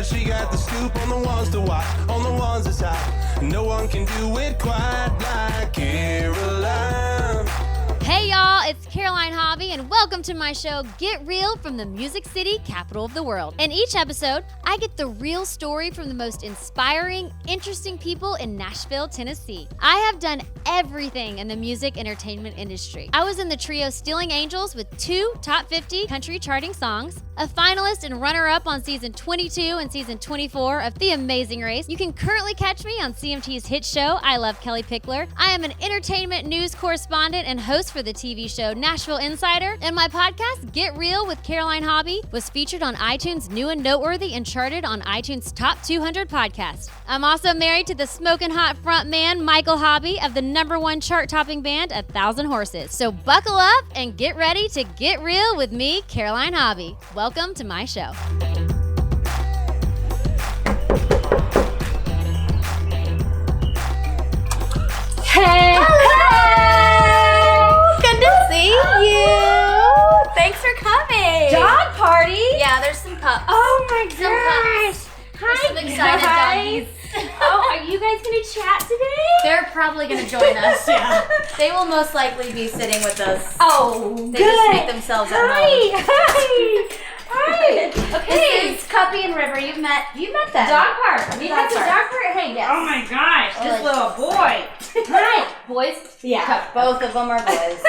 side. She got the scoop on the ones to watch, on the ones that's hot. No one can do it quite like Caroline. Hey y'all, it's Caroline Hobby and welcome to my show Get Real from the Music City, capital of the world. In each episode, I get the real story from the most inspiring, interesting people in Nashville, Tennessee. I have done everything in the music entertainment industry. I was in the trio Stealing Angels with 2 top 50 country charting songs, a finalist and runner-up on season 22 and season 24 of The Amazing Race. You can currently catch me on CMT's hit show, I Love Kelly Pickler. I am an entertainment news correspondent and host for the TV show Nashville Insider, and my podcast, Get Real with Caroline Hobby, was featured on iTunes' New and Noteworthy and charted on iTunes' Top 200 podcast. I'm also married to the smoking hot front man, Michael Hobby, of the #1 chart-topping band, 1,000 Horses. So buckle up and get ready to get real with me, Caroline Hobby. Welcome to my show. Hey! See you. Thanks for coming. Dog party? Yeah, there's some pups. Oh my gosh. Hi, some excited doggies. Oh, are you guys gonna chat today? They're probably gonna join us. Yeah. They will most likely be sitting with us. Oh, they just make themselves at home. Hi. Okay. This is Cuppy and River. You've met them. Dog park. We have the dog park. Hey, yes. Oh my gosh, this little boy. Hi, boys. Yeah, both of them are boys.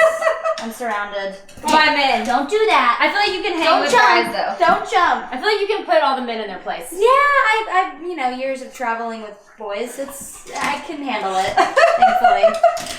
I'm surrounded. By men. Don't do that. I feel like you can hang with guys though. Don't jump. I feel like you can put all the men in their place. Yeah, I've years of traveling with boys. I can handle it, thankfully.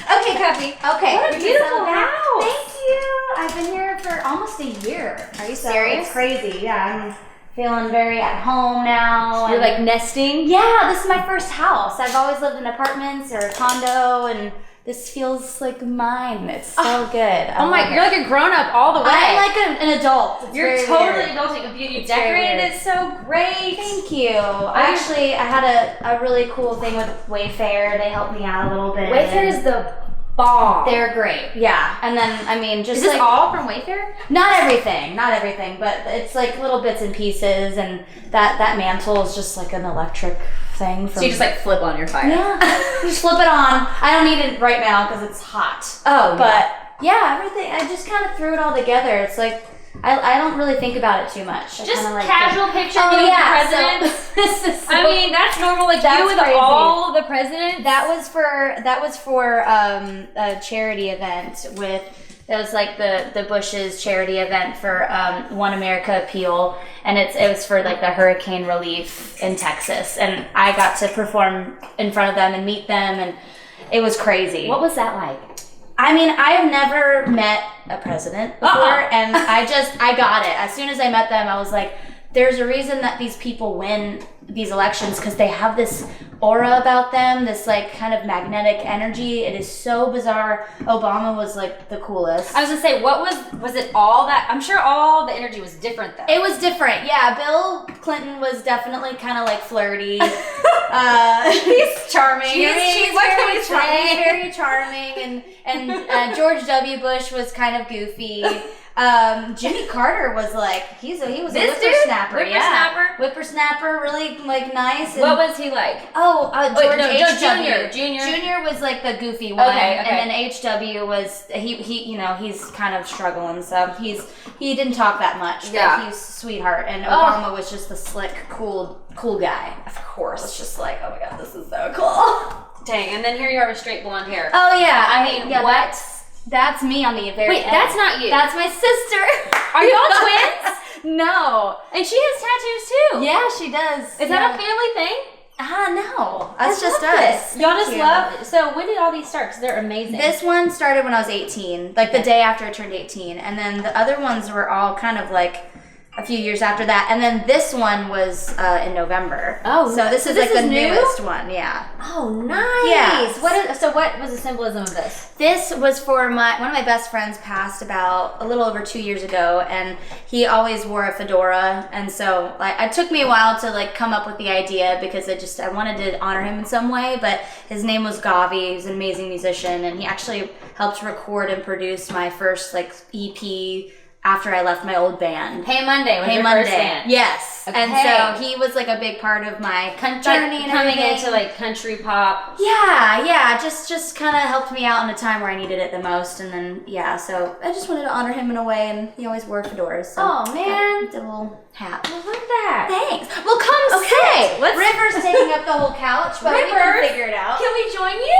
Okay, Cuppy. Okay. What a beautiful house. Thank you. I've been here for almost a year. Are you serious? It's crazy. Yeah, I'm feeling very at home now. You're like nesting? Yeah, this is my first house. I've always lived in apartments or a condo, and this feels like mine. It's so good. Oh my, you're like a grown-up all the way. I'm like an adult. It's you're very totally weird. adulting. You decorated it so great. Thank you. I had a really cool thing with Wayfair. They helped me out a little bit. Wayfair is the bomb. They're great. Yeah. And then, just is this like, all from Wayfair? Not everything, but it's like little bits and pieces, and that mantle is just like an electric thing. So you just like flip on your fire? Yeah. You just flip it on. I don't need it right now because it's hot. Oh, but yeah, everything. I just kind of threw it all together. It's like I don't really think about it too much. Just casual picture of you and the president. I mean, that's normal. Like that's you with crazy. all the presidents. That was for a charity event with. It was like the Bush's charity event for One America Appeal, and it was for like the hurricane relief in Texas, and I got to perform in front of them and meet them, and it was crazy. What was that like? I mean, I have never met a president before, and I got it. As soon as I met them, I was like, there's a reason that these people win these elections, because they have this aura about them, this like kind of magnetic energy. It is so bizarre. Obama was like the coolest. I was gonna say, what was it all that? I'm sure all the energy was different though. It was different, yeah. Bill Clinton was definitely kind of like flirty. He's charming. He's very charming, and George W. Bush was kind of goofy. Jimmy Carter was like, he was a whippersnapper. Whippersnapper, really like nice. And what was he like? George Junior. Junior was like the goofy one, okay. And then HW was he's kind of struggling, so he didn't talk that much. But he's a sweetheart, and Obama was just the slick, cool guy. Of course, it's just like, oh my god, this is so cool. Dang, and then here you are with straight blonde hair. Oh yeah, I mean, what? That's me on the very end. Wait, that's not you. That's my sister. Are y'all twins? No. And she has tattoos too. Yeah, she does. Is that a family thing? No. That's just us. Y'all just love. So when did all these start? Because they're amazing. This one started when I was 18, like the day after I turned 18. And then the other ones were all kind of like a few years after that, and then this one was in November. Oh, so this is like the newest one, yeah. Oh, nice. Yeah. What was the symbolism of this? This was for one of my best friends passed about a little over 2 years ago, and he always wore a fedora, and so like it took me a while to like come up with the idea because I wanted to honor him in some way. But his name was Gavi. He's an amazing musician, and he actually helped record and produce my first like EP after I left my old band. Hey Monday was your first band. Yes. And so he was like a big part of my journey and coming everything. into like country pop. Yeah, just kind of helped me out in a time where I needed it the most. And then, so I just wanted to honor him in a way, and he always wore fedoras. So oh, man. did a little hat. I love that. Thanks. Well, come sit. River's taking up the whole couch, but we can figure it out. Can we join you?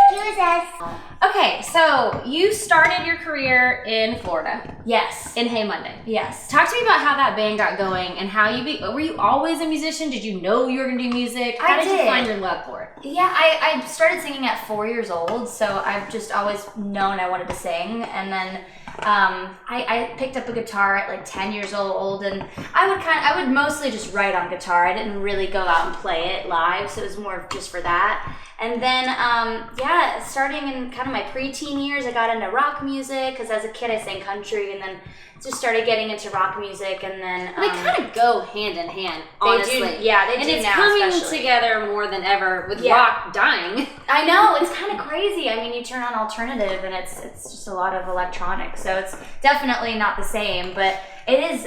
Okay, so you started your career in Florida. Yes. In Hey Monday. Yes. Talk to me about how that band got going and how were you always a musician? Did you know you were going to do music? How did you find your love for it? Yeah, I started singing at 4 years old, so I've just always known I wanted to sing. And then I picked up a guitar at like 10 years old, and I would mostly just write on guitar. I didn't really go out and play it live, so it was more just for that. And then, starting in kind of my preteen years, I got into rock music, because as a kid I sang country, and then just started getting into rock music, and then... they kind of go hand in hand, honestly. They do now, and it's coming together more than ever with rock dying. I know, it's kind of crazy. I mean, you turn on alternative, and it's just a lot of electronic, so it's definitely not the same, but it is,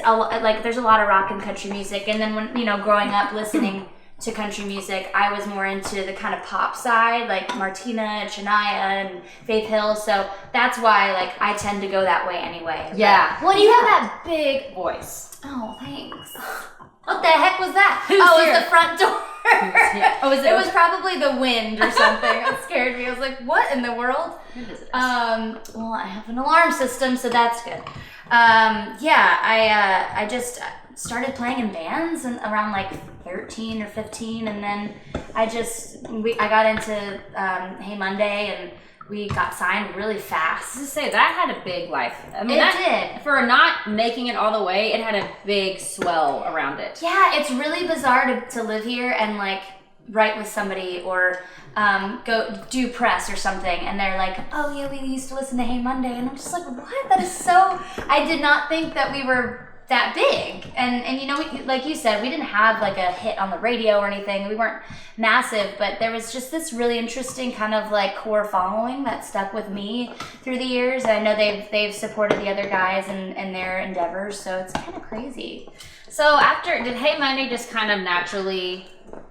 there's a lot of rock and country music, and then when, growing up listening to country music, I was more into the kind of pop side, like Martina and Shania and Faith Hill, so that's why, I tend to go that way anyway. Yeah. Well, you have that big voice. Oh, thanks. What the heck was that? It was the front door. It was probably the wind or something. It scared me. I was like, what in the world? Well, I have an alarm system, so that's good. I just started playing in bands and around 13 or 15, and then I got into Hey Monday, and we got signed really fast. I was to say, that had a big life. I mean, it did. For not making it all the way, it had a big swell around it. Yeah, it's really bizarre to live here and write with somebody or go do press or something, and they're like, oh yeah, we used to listen to Hey Monday, and I'm just like, what? That is so... I did not think that we were that big, and like you said, we didn't have a hit on the radio or anything. We weren't massive, but there was just this really interesting kind of core following that stuck with me through the years. I know they've supported the other guys in their endeavors, so it's kind of crazy. So did Hey Monday just kind of naturally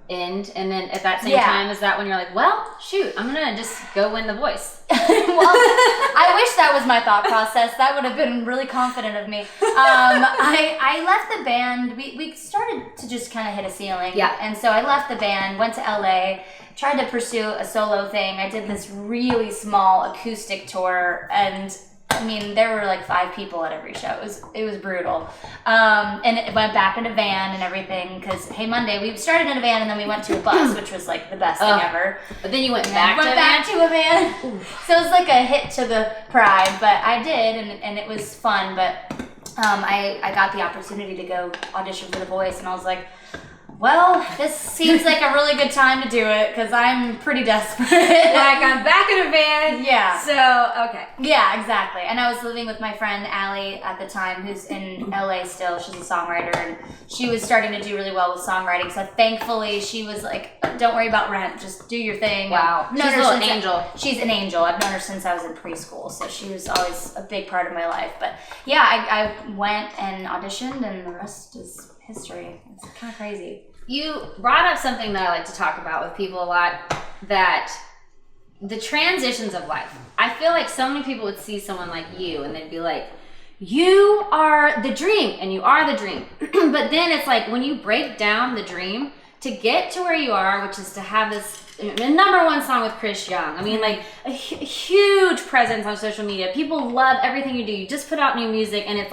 end, and then at that same time, is that when you're like, well, shoot, I'm gonna just go win The Voice? Well, I wish that was my thought process. That would have been really confident of me. I left the band. We started to just kind of hit a ceiling. Yeah. And so I left the band, went to LA, tried to pursue a solo thing. I did this really small acoustic tour, and I mean, there were 5 people at every show. It was brutal. And it went back in a van and everything, because Hey Monday, we started in a van and then we went to a bus, which was the best thing ever. But then you went back to a van. So it was a hit to the pride, but I did, and it was fun. But I got the opportunity to go audition for The Voice, and I was like, well, this seems like a really good time to do it, because I'm pretty desperate. I'm back in a van. Yeah. So, okay. Yeah, exactly. And I was living with my friend Allie at the time, who's in LA still. She's a songwriter, and she was starting to do really well with songwriting. So thankfully, she was like, don't worry about rent, just do your thing. Wow. She's a little angel. She's an angel. I've known her since I was in preschool, so she was always a big part of my life. But yeah, I went and auditioned, and the rest is history. It's kind of crazy. You brought up something that I like to talk about with people a lot, that the transitions of life. I feel like so many people would see someone like you and they'd be like, you are the dream, and you are the dream. But then it's when you break down the dream to get to where you are, which is to have this #1 song with Chris Young. I mean, a huge presence on social media. People love everything you do. You just put out new music, and it's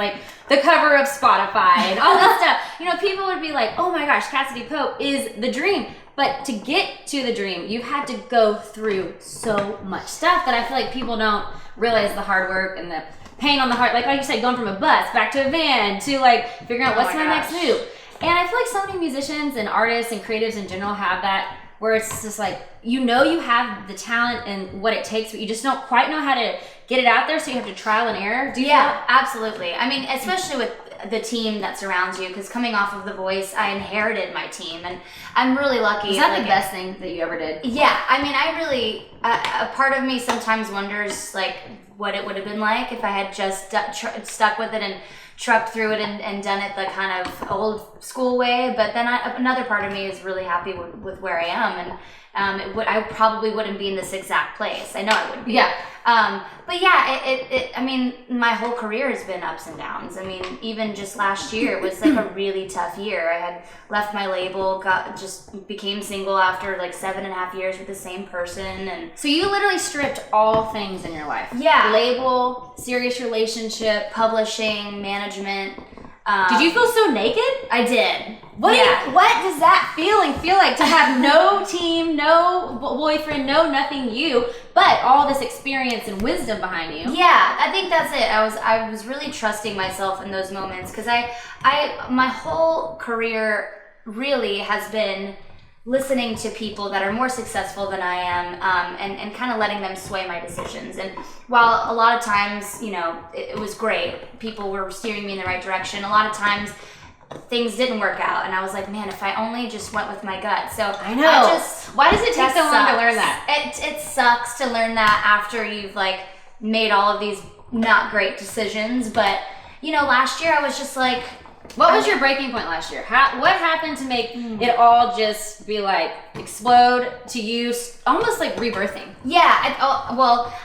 the cover of Spotify and all that stuff. People would be like, oh my gosh, Cassadee Pope is the dream. But to get to the dream, you've had to go through so much stuff that I feel like people don't realize the hard work and the pain on the heart. Like you said, going from a bus back to a van to figuring out what's my next move. And I feel like so many musicians and artists and creatives in general have that, where it's just you have the talent and what it takes, but you just don't quite know how to get it out there, so you have to trial and error. Do you feel that? Absolutely. I mean, especially with the team that surrounds you, because coming off of The Voice, I inherited my team, and I'm really lucky. Is that the best thing that you ever did? Yeah. I mean, I really, a part of me sometimes wonders, what it would have been like if I had just stuck with it and trucked through it and done it the kind of old school way. But then another part of me is really happy with where I am, and I probably wouldn't be in this exact place. I know I wouldn't be. Yeah. But yeah, I mean, my whole career has been ups and downs. I mean, even just last year was like a really tough year. I had left my label, became single after like 7.5 years with the same person, and So you literally stripped all things in your life. Yeah. Label, serious relationship. publishing, management. Did you feel so naked? I did. What does that feeling feel like to have no team, no boyfriend, no nothing you, but all this experience and wisdom behind you? Yeah, I think that's it. I was really trusting myself in those moments because my whole career really has been listening to people that are more successful than I am, and kind of letting them sway my decisions. And while a lot of times, it was great, people were steering me in the right direction, a lot of times things didn't work out, and I was like, man, if I only just went with my gut. So I know. Why does it take so long to learn that? It sucks to learn that after you've like made all of these not great decisions. But last year I was just like, what was your breaking point last year? What happened to make it all just be like explode to you, almost like rebirthing? Yeah.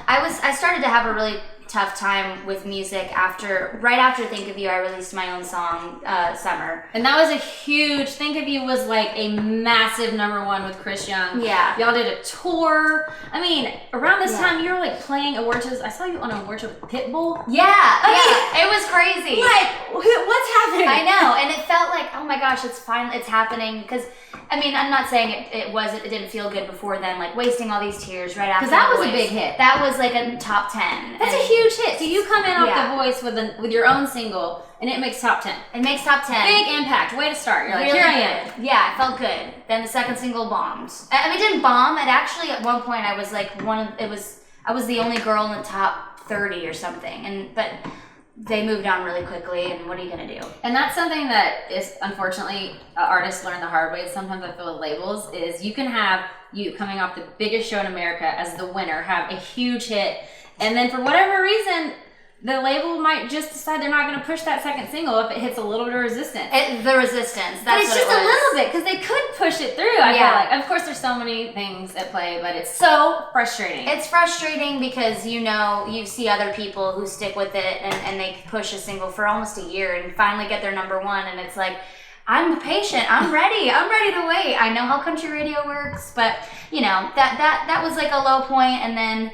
I started to have a really tough time with music right after Think of You. I released my own song, Summer. And that was a huge, Think of You was like a massive #1 with Chris Young. Yeah. Y'all did a tour. I mean, around this time you were like playing award shows. I saw you on an award show with Pitbull. Yeah. It was crazy. Like, what's happening? I know. And it felt like, oh my gosh, it's happening. Because, I mean, I'm not saying it didn't feel good before then, like wasting all these tears right after. Because that The was a Voice. big hit. That was like a top 10. That's a huge hit. So you come in off The Voice with your own single, and it makes top 10. It makes top 10. Big impact. Way to start. You're like, Really here I good. am. Yeah, it felt good. Then the second single bombed. I mean, it didn't bomb. It actually, at one point, I was like I was the only girl in the top 30 or something. But they moved on really quickly, and what are you gonna do? And that's something that is, unfortunately, artists learn the hard way. Sometimes I feel with labels is you can have you coming off the biggest show in America as the winner, have a huge hit, and then for whatever reason, the label might just decide they're not going to push that second single if it hits a little bit of resistance. The resistance. That's but it's what just it was. a little bit because they could push it through. I feel like, of course, there's so many things at play, but it's so frustrating. It's frustrating because you see other people who stick with it and they push a single for almost a year and finally get their #1, and it's like, I'm patient. I'm ready. I'm ready to wait. I know how country radio works, but that was like a low point, and then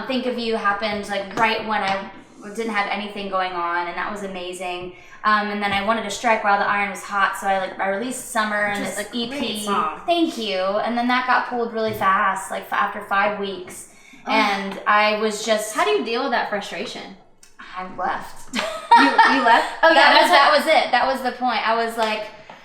Think of You happened like right when I didn't have anything going on, and that was amazing. And then I wanted to strike while the iron was hot, so I released Summer and this EP. Song. Thank you. And then that got pulled really fast, like after 5 weeks, and I was just. How do you deal with that frustration? I left. You left? Oh yeah, that was it. That was the point. I was like,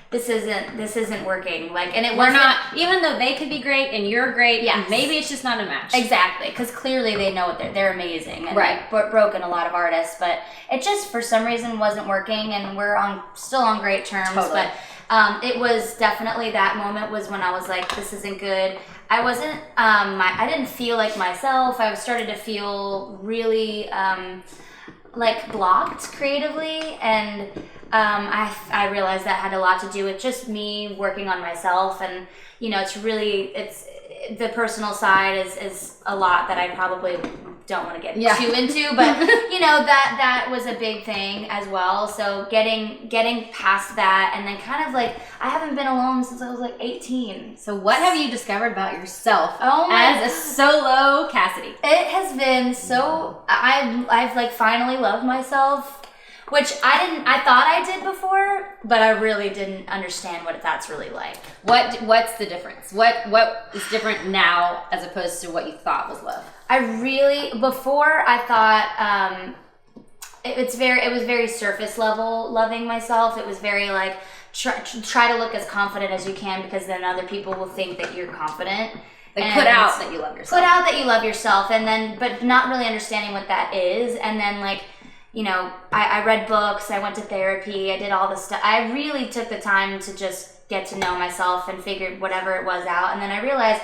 this isn't working. Like, and We're not, even though they could be great and you're great, Yes. maybe it's just not a match. Exactly, because clearly they know what they're amazing, and Right. they've broken a lot of artists, but it just for some reason wasn't working, and we're still on great terms. Totally. But it was definitely that moment was when I was like, this isn't good. I wasn't. I didn't feel like myself. I started to feel really like blocked creatively, and I realized that had a lot to do with just me working on myself, and it's the personal side is a lot that I probably don't want to get too into, but that was a big thing as well. So getting past that, and then kind of like I haven't been alone since I was like 18. So what have you discovered about yourself as a solo Cassadee? It has been so I've like finally loved myself, which I thought I did before, but I really didn't understand what that's really like. What's the difference? What is different now as opposed to what you thought was love? Before I thought it was very surface level loving myself. It was very like try to look as confident as you can, because then other people will think that you're confident. Like put out that you love yourself. Put out that you love yourself, and then but not really understanding what that is, and then like. I read books, I went to therapy, I did all this stuff. I really took the time to just get to know myself and figured whatever it was out. And then I realized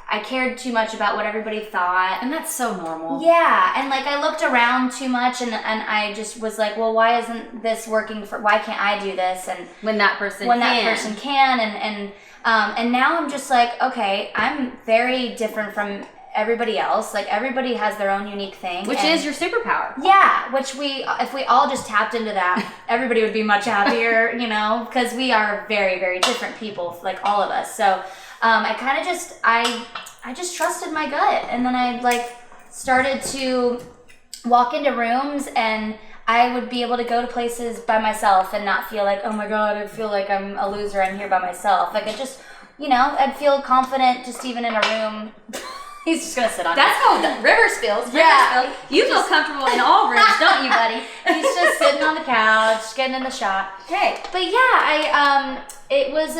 I cared too much about what everybody thought. And that's so normal. Yeah, and like I looked around too much, and I just was like, well, why isn't this working why can't I do this? And when that person can, and now I'm just like, okay, I'm very different from everybody else. Like everybody has their own unique thing, which is your superpower. Yeah, which if we all just tapped into that, everybody would be much happier, you know, because we are very, very different people, like all of us. So I kind of just I just trusted my gut, and then I like started to walk into rooms, and I would be able to go to places by myself and not feel like, oh my God, I feel like I'm a loser, I'm here by myself. Like I just, you know, I'd feel confident just even in a room. He's just gonna sit on That's how Rivers feels. You feel comfortable in all rooms, don't you, buddy? He's just sitting on the couch, getting in the shot. Okay. But yeah, it was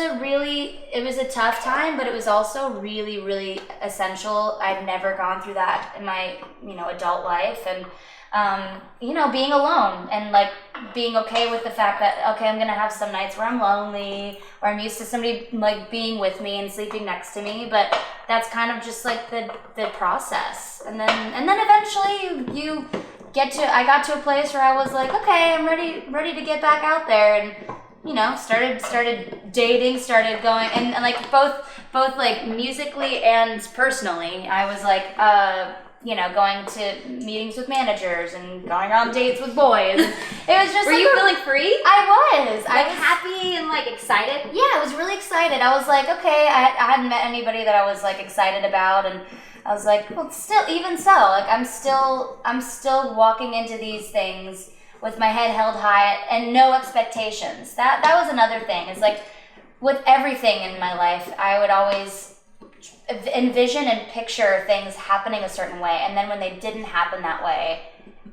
a tough time, but it was also really, really essential. I'd never gone through that in my, you know, adult life, and you know, being alone and like being okay with the fact that, okay, I'm gonna have some nights where I'm lonely, or I'm used to somebody like being with me and sleeping next to me, but that's kind of just like the process. And then eventually you get to, I got to a place where I was like, okay, I'm ready to get back out there, and you know, started dating, started going, and like both like musically and personally, I was like, you know, going to meetings with managers and going on dates with boys. It was just. Were you feeling free? I was. I was happy and like excited. Yeah, I was really excited. I was like, okay, I hadn't met anybody that I was like excited about, and I was like, well, still, even so, like I'm still walking into these things with my head held high and no expectations. That was another thing. Is like with everything in my life, I would always envision and picture things happening a certain way, and then when they didn't happen that way,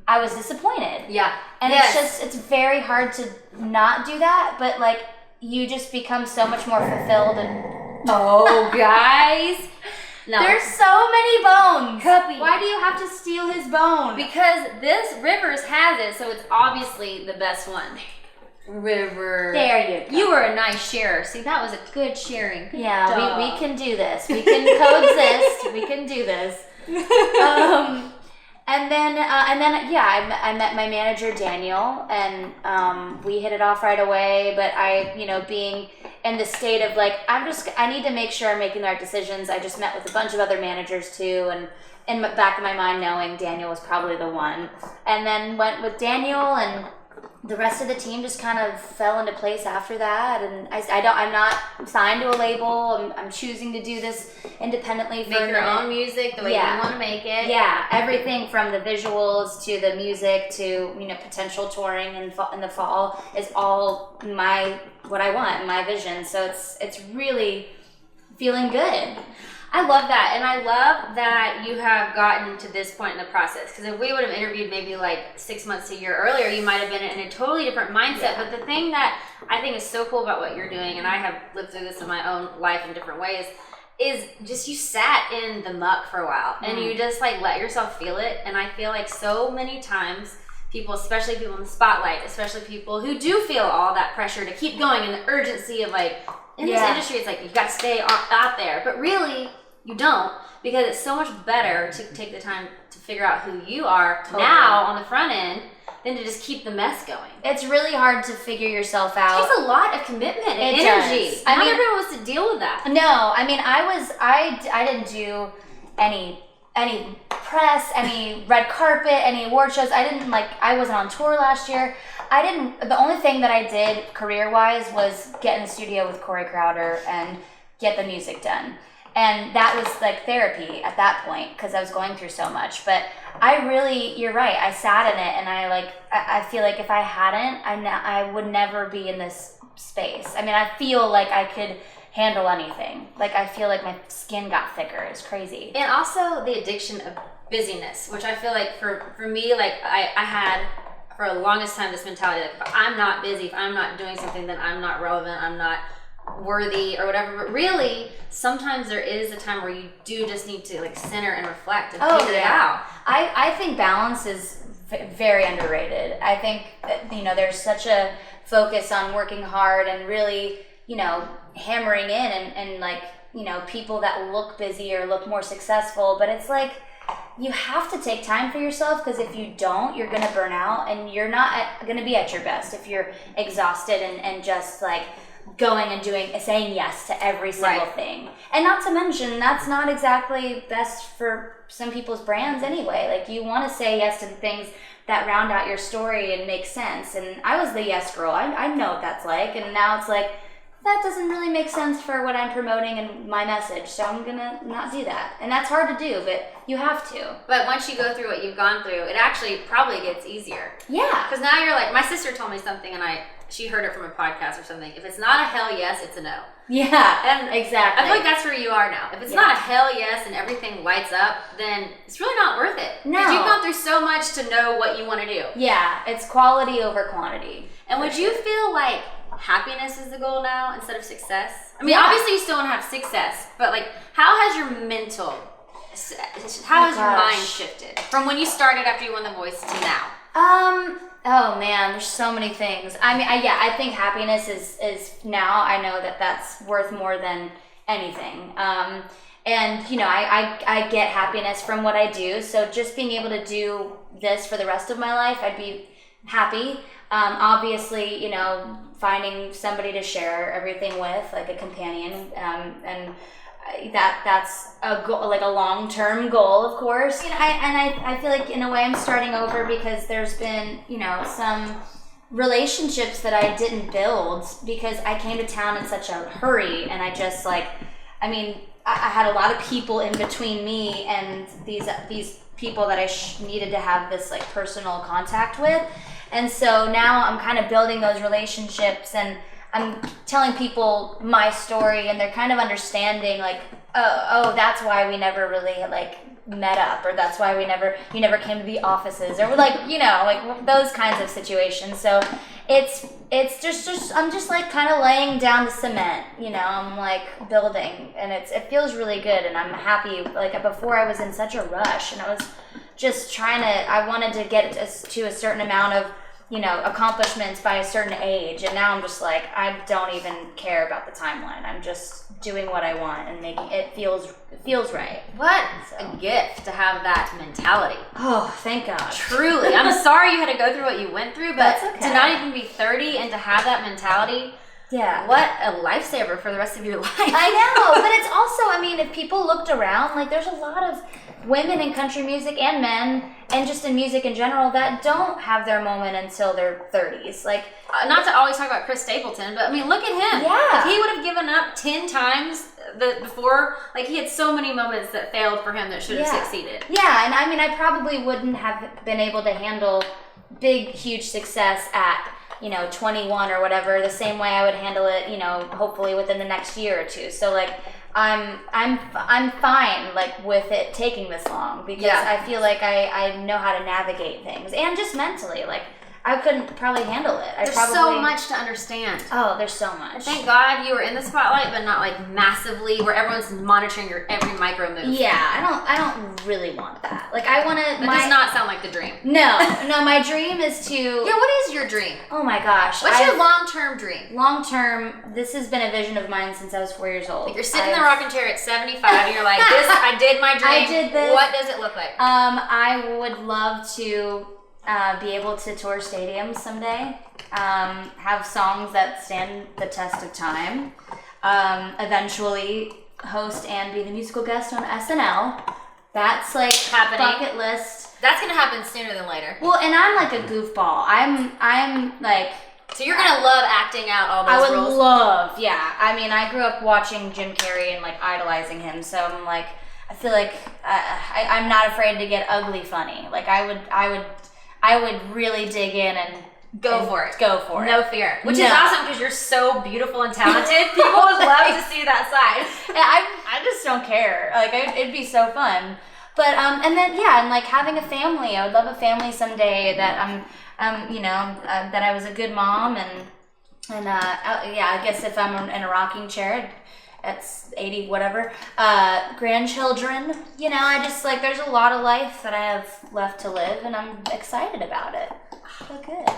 I was disappointed. Yeah. And it's very hard to not do that, but like you just become so much more fulfilled. And oh, guys, no. There's so many bones. Cuppy. Why do you have to steal his bone? Because this Rivers has it, so it's obviously the best one. River. There you go. You were a nice sharer. See, that was a good sharing. Good yeah, dog. we can do this. We can coexist. We can do this. And then yeah, I met my manager Daniel, and we hit it off right away. But I, you know, being in the state of like, I need to make sure I'm making the right decisions. I just met with a bunch of other managers too, and in the back of my mind knowing Daniel was probably the one, and then went with Daniel, and the rest of the team just kind of fell into place after that. And I'm not signed to a label. I'm choosing to do this independently. Make your own music the way you want to make it. Yeah, everything from the visuals to the music to, you know, potential touring in the fall is all what I want, my vision. So it's really feeling good. I love that, and I love that you have gotten to this point in the process, because if we would have interviewed maybe like 6 months to a year earlier, you might have been in a totally different mindset. But the thing that I think is so cool about what you're doing, and I have lived through this in my own life in different ways, is just you sat in the muck for a while, and you just like let yourself feel it. And I feel like so many times people, especially people in the spotlight, especially people who do feel all that pressure to keep going and the urgency of like, in this industry, it's like you got to stay out there, but really you don't, because it's so much better to take the time to figure out who you are now on the front end than to just keep the mess going. It's really hard to figure yourself out. It takes a lot of commitment and energy. Does. Not everyone wants to deal with that. No, I mean, I didn't do any press, any red carpet, any award shows. I wasn't on tour last year. The only thing that I did career-wise was get in the studio with Corey Crowder and get the music done. And that was like therapy at that point, because I was going through so much. But you're right, I sat in it, and I feel like if I hadn't, I would never be in this space. I mean, I feel like I could handle anything. Like, I feel like my skin got thicker. It's crazy. And also the addiction of busyness, which I feel like for me, like I had for the longest time this mentality, like if I'm not busy, if I'm not doing something, then I'm not relevant, I'm not worthy or whatever. But really, sometimes there is a time where you do just need to like center and reflect and figure it out. I think balance is very underrated. I think that, you know, there's such a focus on working hard and really, you know, hammering in and like, people that look busy or look more successful, but it's like, you have to take time for yourself, because if you don't, you're going to burn out, and you're not going to be at your best if you're exhausted and just like going and saying yes to every single thing. And not to mention, that's not exactly best for some people's brands anyway. Like, you want to say yes to the things that round out your story and make sense. And I was the yes girl. I know what that's like. And now it's like, that doesn't really make sense for what I'm promoting and my message, so I'm gonna not do that. And that's hard to do, but you have to. But once you go through what you've gone through, it actually probably gets easier. Yeah. Because now you're like, my sister told me something, and she heard it from a podcast or something. If it's not a hell yes, it's a no. Yeah, and exactly. I feel like that's where you are now. If it's not a hell yes and everything lights up, then it's really not worth it. No. Because you've gone through so much to know what you want to do. Yeah, it's quality over quantity. And would you feel like happiness is the goal now instead of success? I mean, obviously you still want to have success, but like, how has your mind shifted from when you started after you won The Voice to now? Oh man, there's so many things. I mean, I think happiness is now, I know that that's worth more than anything. And I get happiness from what I do. So just being able to do this for the rest of my life, I'd be happy. Obviously, finding somebody to share everything with, like a companion, and that's a goal, like a long-term goal, of course. I feel like in a way I'm starting over, because there's been, some relationships that I didn't build because I came to town in such a hurry, and I just I had a lot of people in between me and these people that I needed to have this like personal contact with. And so now I'm kind of building those relationships, and I'm telling people my story, and they're kind of understanding like, oh, that's why we never really like met up, or that's why you never came to the offices, or like, like those kinds of situations. So it's just I'm just like kind of laying down the cement, I'm like building, and it feels really good, and I'm happy. Like before I was in such a rush, and I was just I wanted to get to a certain amount of accomplishments by a certain age, and now I'm just like, I don't even care about the timeline. I'm just doing what I want and making it feels right. What a gift to have that mentality. Oh, thank God. Truly. I'm sorry you had to go through what you went through, but okay. To not even be 30 and to have that mentality, what a lifesaver for the rest of your life. I know, but it's also, if people looked around, like there's a lot of women in country music and men, and just in music in general, that don't have their moment until their 30s. Like, not to always talk about Chris Stapleton, but look at him. Yeah. If he would have given up 10 times before, like he had so many moments that failed for him that should have succeeded. Yeah, and I probably wouldn't have been able to handle big, huge success at 21 or whatever, the same way I would handle it, hopefully within the next year or two. So like, I'm fine like with it taking this long, because I feel like I know how to navigate things, and just mentally, like I couldn't probably handle it. There's so much to understand. Oh, there's so much. Thank God you were in the spotlight, but not like massively where everyone's monitoring your every micro move. Yeah, I don't really want that. Like I want to. That does not sound like the dream. No, my dream is to. Yeah, what is your dream? Oh my gosh. What's your long-term dream? Long-term, this has been a vision of mine since I was 4 years old. Like you're sitting in the rocking chair at 75, and you're like, I did my dream. I did this. What does it look like? I would love to be able to tour stadiums someday, have songs that stand the test of time, eventually host and be the musical guest on SNL. That's like happening. Bucket list. That's gonna happen sooner than later. Well, and I'm like a goofball. I'm like. So you're gonna love acting out all those roles? I would love, yeah. I grew up watching Jim Carrey and like idolizing him, so I'm like, I feel like I'm not afraid to get ugly funny. Like I would really dig in and go for it. Go for it. No fear. Which is awesome because you're so beautiful and talented. People would love to see that side. I just don't care. Like it'd be so fun. But and then and like having a family. I would love a family someday that that I was a good mom, and I guess if I'm in a rocking chair at 80 whatever, grandchildren, I just like, there's a lot of life that I have left to live, and I'm excited about it. So good.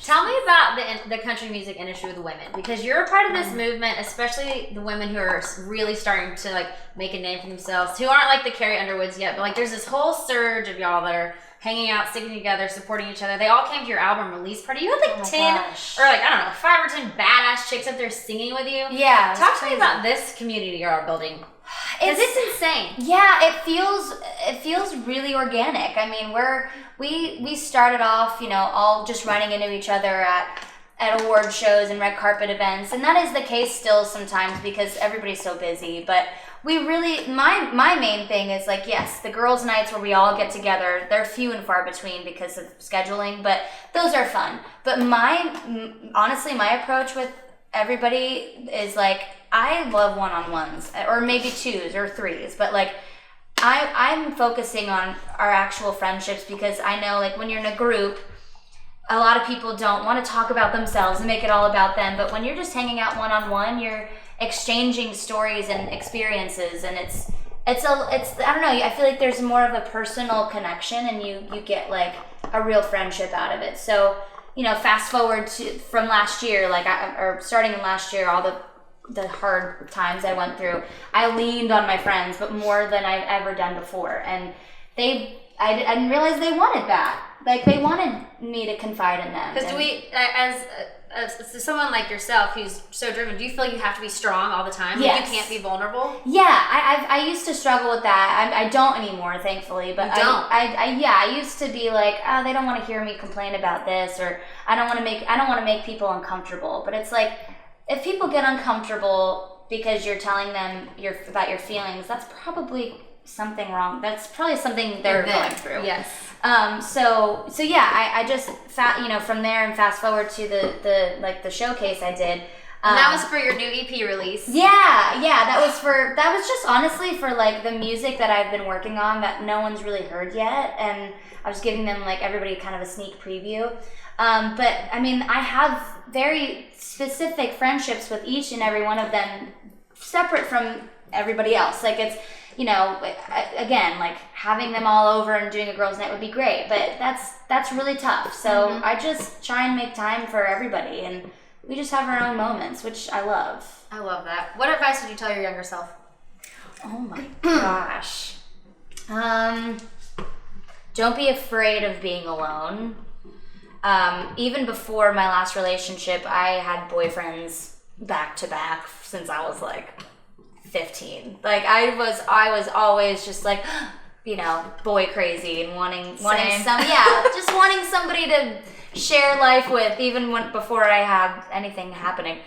Tell me about the country music industry with women, because you're a part of this movement, especially the women who are really starting to like make a name for themselves, who aren't like the Carrie Underwoods yet, but like there's this whole surge of y'all that are hanging out, sticking together, supporting each other. They all came to your album release party. You had like 10 or like, I don't know, 5 or 10 badass chicks up there singing with you. Yeah. Talk to me about this community you're all building. It's insane. Yeah, it feels really organic. I mean, we started off, all just running into each other at award shows and red carpet events, and that is the case still sometimes because everybody's so busy. But we really, my main thing is like, yes, the girls' nights where we all get together, they're few and far between because of scheduling, but those are fun. But honestly, my approach with everybody is like, I love one-on-ones, or maybe 2s or 3s, but like I'm focusing on our actual friendships, because I know like when you're in a group, a lot of people don't want to talk about themselves and make it all about them, but when you're just hanging out one-on-one, you're exchanging stories and experiences, and it's I don't know, I feel like there's more of a personal connection, and you get like a real friendship out of it. So fast forward from last year, or starting in last year, all the hard times I went through, I leaned on my friends, but more than I've ever done before. And I didn't realize they wanted that. Like, they wanted me to confide in them. Because as someone like yourself who's so driven, do you feel like you have to be strong all the time? Yes. Like you can't be vulnerable? Yeah, I used to struggle with that. I don't anymore, thankfully. But you don't? I used to be like, oh, they don't want to hear me complain about this, or I don't want to make people uncomfortable. But it's like, if people get uncomfortable because you're telling them about your feelings, that's probably something wrong. That's probably something they're going through. Yes. So yeah, I just from there and fast forward to the showcase I did. And that was for your new EP release. Yeah, that was just honestly for like the music that I've been working on that no one's really heard yet, and I was giving them like everybody kind of a sneak preview. But I mean, I have very specific friendships with each and every one of them, separate from everybody else. Like it's, again, like having them all over and doing a girls' night would be great, but that's really tough. So I just try and make time for everybody, and we just have our own moments, which I love. I love that. What advice would you tell your younger self? Oh my gosh. Don't be afraid of being alone. Even before my last relationship, I had boyfriends back to back since I was like 15. Like I was always just like, boy crazy and wanting just wanting somebody to share life with, even before I had anything happening.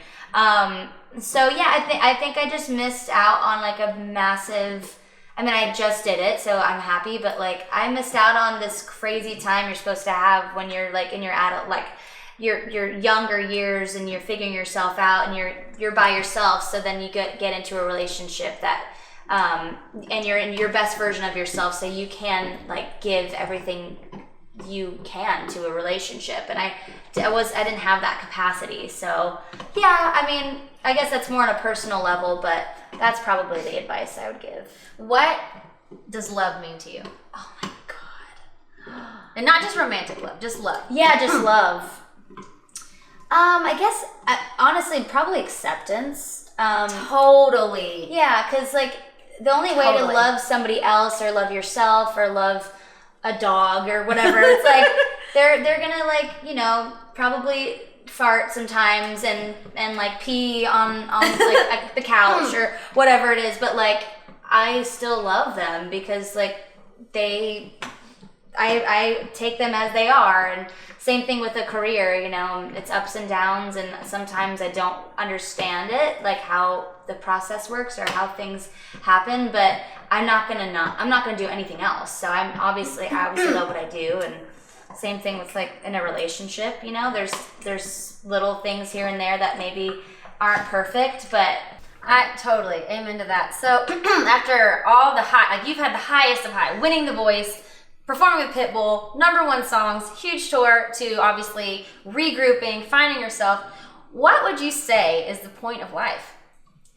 So yeah, I think I just missed out on like a massive. I mean, I just did it, so I'm happy, but like I missed out on this crazy time you're supposed to have when you're like in your adult, like your younger years, and you're figuring yourself out, and you're by yourself. So then you get into a relationship that and you're in your best version of yourself, so you can like give everything you can to a relationship. And I didn't have that capacity. So yeah, I mean, I guess that's more on a personal level, but that's probably the advice I would give. What does love mean to you? Oh my God. And not just romantic love, just love. Yeah, just love. I guess, honestly, probably acceptance. Totally. Yeah, because like the only way to love somebody else, or love yourself, or love a dog or whatever, it's like they're gonna like, probably fart sometimes and like pee on like the couch or whatever it is, but like I still love them because like I take them as they are. And same thing with a career, it's ups and downs, and sometimes I don't understand it, like how the process works or how things happen, but I'm not gonna do anything else. So I obviously love what I do. And same thing with like in a relationship, there's little things here and there that maybe aren't perfect, but I totally amen to that. So after all the high, like you've had the highest of high, winning The Voice, performing with Pitbull, #1 songs, huge tour, to obviously regrouping, finding yourself, what would you say is the point of life?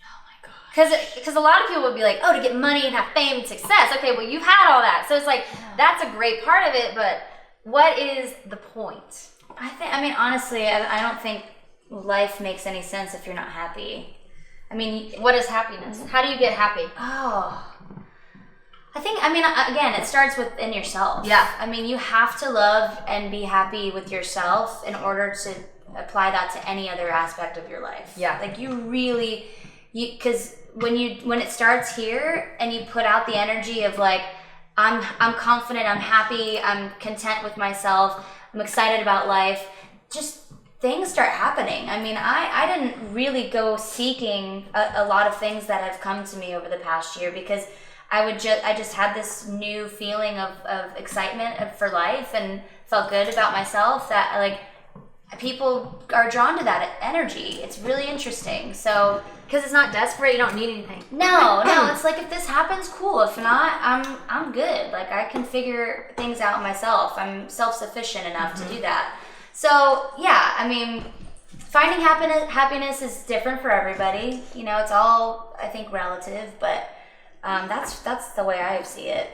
Oh my God. Because a lot of people would be like, oh, to get money and have fame and success. Okay, well, you've had all that. So it's like, that's a great part of it, but what is the point? I mean, honestly, I don't think life makes any sense if you're not happy. I mean, what is happiness? How do you get happy? Oh, I mean, again, it starts within yourself. Yeah. I mean, you have to love and be happy with yourself in order to apply that to any other aspect of your life. Yeah. Like you really, because when it starts here and you put out the energy of like, I'm confident, I'm happy, I'm content with myself, I'm excited about life, just things start happening. I mean, I didn't really go seeking a lot of things that have come to me over the past year because I just had this new feeling of excitement for life and felt good about myself that like people are drawn to that energy. It's really interesting. So because it's not desperate, you don't need anything. No, it's like if this happens, cool. If not, I'm good. Like I can figure things out myself. I'm self-sufficient enough to do that. So yeah, I mean, finding happiness is different for everybody. You know, it's all I think relative, but that's the way I see it.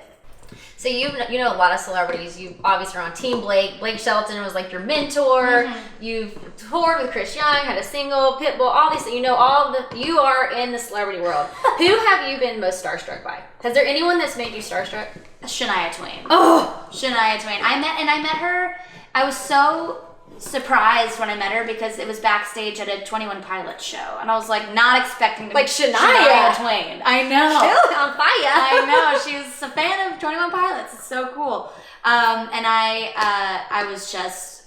So you know a lot of celebrities. You obviously are on Team Blake. Blake Shelton was like your mentor. Mm-hmm. You've toured with Chris Young, had a single, Pitbull, all these. You are in the celebrity world. Who have you been most starstruck by? Has there anyone that's made you starstruck? Shania Twain. Oh, Shania Twain. I met her. I was so surprised when I met her because it was backstage at a 21 Pilots show, and I was like not expecting to like meet Shania Twain. I know. She on fire. I know. She was a fan of 21 Pilots. It's so cool. And I was just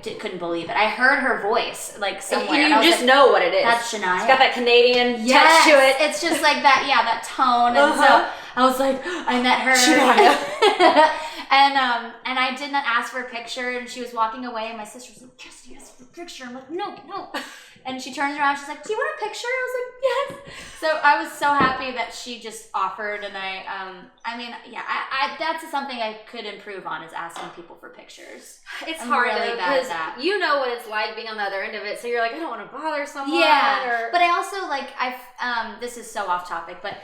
couldn't believe it. I heard her voice like somewhere. You and I was just like, know what it is. That's Shania. It's got that Canadian Yes, touch to it. It's just like that. Yeah, that tone. And so I was like, I met her. Shania. And I did not ask for a picture, and she was walking away, and my sister was like, Cassadee, ask for a picture. I'm like, no. And she turns around, she's like, do you want a picture? I was like, yes. So I was so happy that she just offered, and I mean, yeah, I that's something I could improve on is asking people for pictures. It's I'm hard really though, bad at because that. you know what it's like being on the other end of it, so you're like, I don't want to bother someone. Yeah, but I also like this is so off topic, but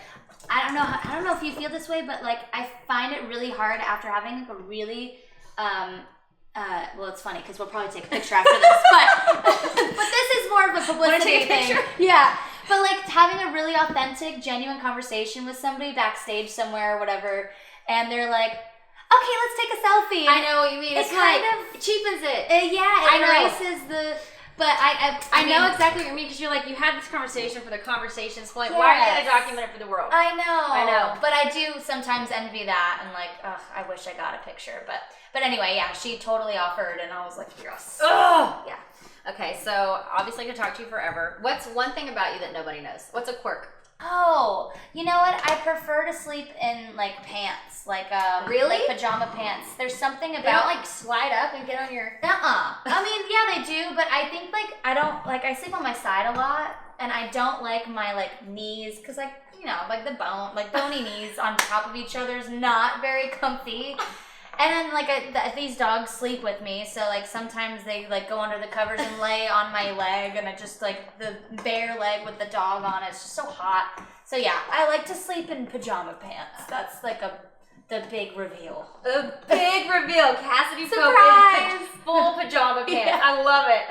I don't know if you feel this way, but like I find it really hard after having like a really well, it's funny because we'll probably take a picture after this, but this is more of a publicity thing. Yeah, but like having a really authentic, genuine conversation with somebody backstage somewhere or whatever, and they're like, okay, let's take a selfie. I know what you mean. It's kind like, of cheapens it. It erases the. But I mean, know exactly what you mean because you're like, you had this conversation for the conversation's point. Yes. Why are you going to document it for the world? I know. But I do sometimes envy that and like, ugh, I wish I got a picture. But anyway, yeah, she totally offered and I was like, yes. Ugh. Yeah. Okay, so obviously I could talk to you forever. What's one thing about you that nobody knows? What's a quirk? Oh, you know what? I prefer to sleep in like pants, like really? like pajama pants. There's something about they don't like slide up and get on your. I mean, yeah, they do, but I think like I sleep on my side a lot, and I don't like my like knees because like like the bony knees on top of each other is not very comfy. And then like these dogs sleep with me, so like sometimes they like go under the covers and lay on my leg, and I just like the bare leg with the dog on it. It's just so hot. So yeah, I like to sleep in pajama pants. That's like the big reveal. A big reveal. Cassadee Pope in full pajama pants. Yeah. I love it.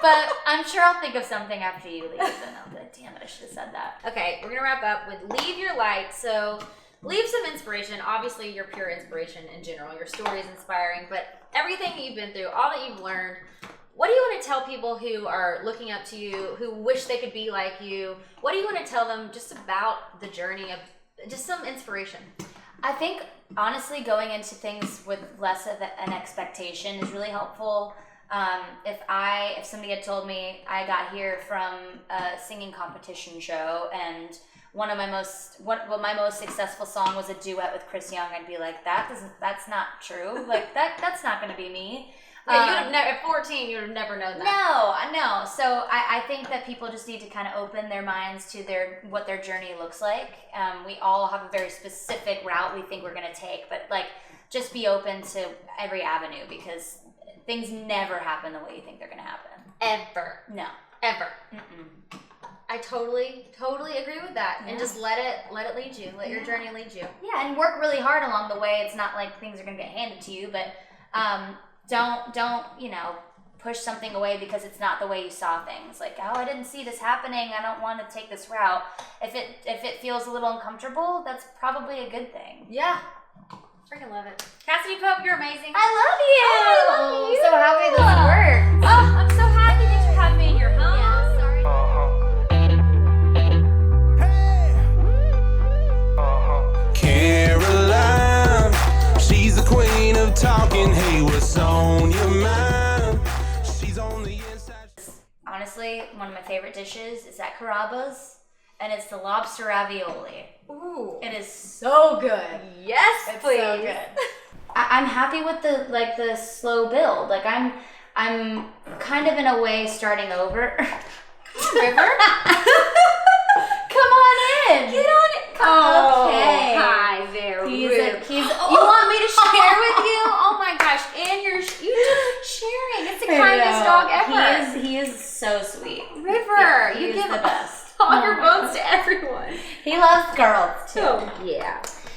But I'm sure I'll think of something after you leave, and I'll be like, damn it, I should have said that. Okay, we're gonna wrap up with Leave Your Light. So. Leave some inspiration. Obviously, you're pure inspiration in general. Your story is inspiring, but everything that you've been through, all that you've learned, what do you want to tell people who are looking up to you, who wish they could be like you? What do you want to tell them just about the journey of just some inspiration? I think, honestly, going into things with less of an expectation is really helpful. If somebody had told me I got here from a singing competition show and my most successful song was a duet with Chris Young, I'd be like, that's not true. Like that's not going to be me. Yeah, you would have never, at 14, you would have never known that. No. So I think that people just need to kind of open their minds to what their journey looks like. We all have a very specific route we think we're going to take, but like just be open to every avenue because things never happen the way you think they're going to happen. Ever. No. Ever. Mm-mm. I totally agree with that. Yeah. And just let it lead you. Let your journey lead you. Yeah, and work really hard along the way. It's not like things are going to get handed to you, but don't, push something away because it's not the way you saw things. Like, oh, I didn't see this happening. I don't want to take this route. If it feels a little uncomfortable, that's probably a good thing. Yeah. Freaking love it. Cassadee Pope, you're amazing. I love you. I love you. So happy this worked. Oh, I'm so happy that you have me in your home. Yeah, sorry. Caroline, she's the queen of talking. Hey, what's on your mind? She's on the inside. Honestly, one of my favorite dishes is at Carrabba's, and it's the lobster ravioli. Ooh. It is so good. Yes, It's please. so good. I'm happy with the slow build. Like I'm kind of in a way starting over. River? Come on in. Get on it. Okay. Hi there, River. You You want me to share with you? Oh my gosh. And you just sharing. It's the kindest dog ever. He is so sweet. River, Yeah, you he's give the best. all Oh your my bones to everyone. He loves girls too. Yeah.